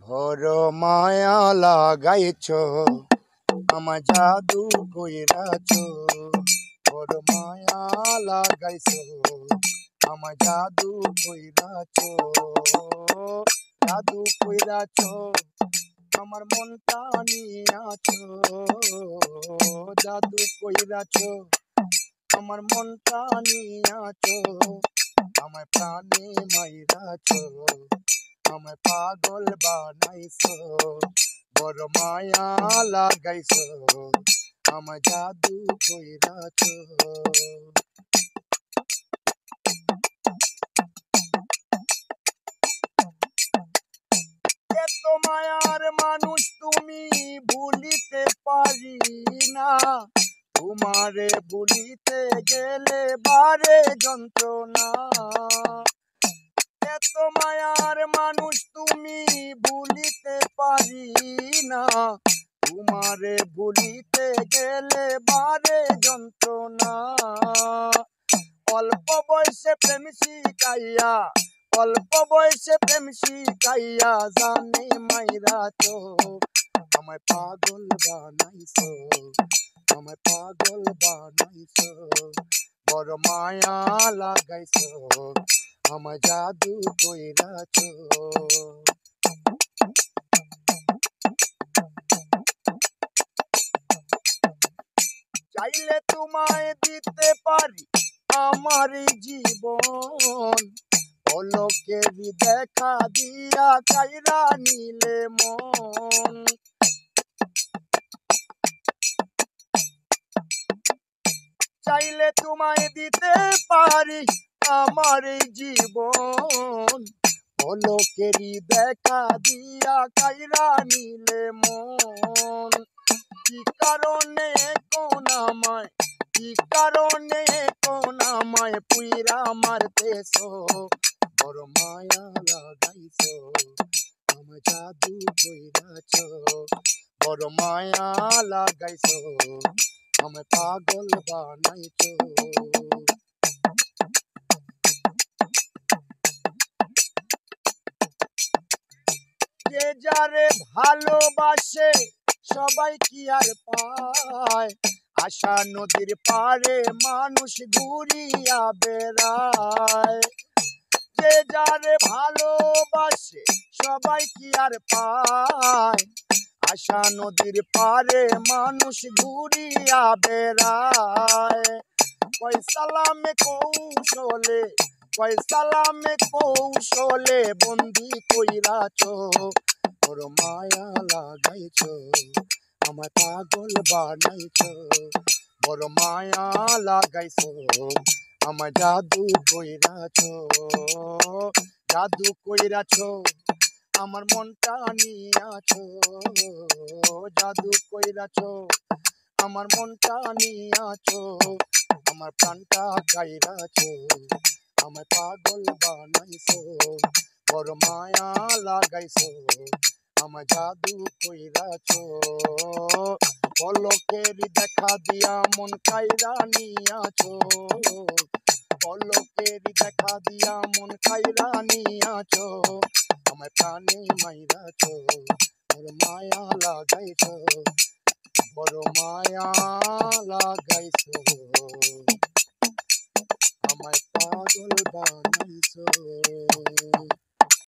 বড় মায়া লাগাইছো আমার জাদু কইরাছো, বড় মায়া লাগাইছো আমার জাদু কইরাছো, জাদু কইরাছো আমার মনটা নিয়াছো, জাদু কইরাছো আমার মনটা নিয়াছো, আমার প্রাণে মাইরাছো, আমায় পাগল বানাইছো, বড় মায়া লাগাইছো আমায় জাদু কইরাছো। এত মায়ার মানুষ তুমি ভুলিতে পারি না, তোমারে ভুলিতে গেলে বারে যন্ত্রণা। এত মায়ার মানুষ তুমি ভুলিতে পারি না, তোমারে ভুলিতে গেলে বারে যন্ত্রণা। অল্প বয়সে প্রেম শিখাইয়া, অল্প বয়সে প্রেম শিখাইয়া জানে মাইরাছো, আমায় পাগল বানাইছো, আমায় পাগল বানাইছো, বড় মায়া লাগাইছো আমায় জাদু কইরাছো। চাইলে তোমায় দিতে পারি আমার জীবন, পলকেরই দেখা দিয়া কাইরা নিলে মন। চাইলে তোমায় দিতে পারি আমার জীবন, পলকেরই দেখা দিয়া কাইরা নিলে মন। কি কারণে কোন আমায়, কি কারণে কোন আমায় পুইরা মারতেছো, বড় মায়া লাগাইছো আমায় জাদু কইরাছো, বড় মায়া লাগাইছো আমায় পাগল বানাইছো। যে যারে ভালোবাসে সবাই কি আর পায়, আশা নদীর পারে মানুষ ঘুরিয়া বেড়ায়। যে যারে ভালোবাসে সবাই কি আর পায়, আশা নদীর পারে মানুষ ঘুরিয়া বেড়ায়। কয় সালামে কৌশলে, কয় সালামে কৌশলে বন্দি কইরাছো, বড় মায়া লাগাইছো আমায় পাগল বানাইছো, বড় মায়া লাগাইছো আমায় জাদু কইরাছো, জাদু কইরাছো আমার মনটা নিয়াছো, জাদু কইরাছো আমার মনটা নিয়াছো, আমার প্রাণটা কাইরাছো আমায় পাগল বানাইছো, বড় মায়া লাগাইছো আমায় জাদু কইরাছো। পলকেরই দেখা দিয়া মন কাইরা নিয়াছো, পলকেরই দেখা দিয়া মন কাইরা নিয়াছো, আমায় প্রাণে মাইরাছো, বড় মায়া লাগাইছো, বড় মায়া লাগাইছো আমায় পাগল বানাইছো।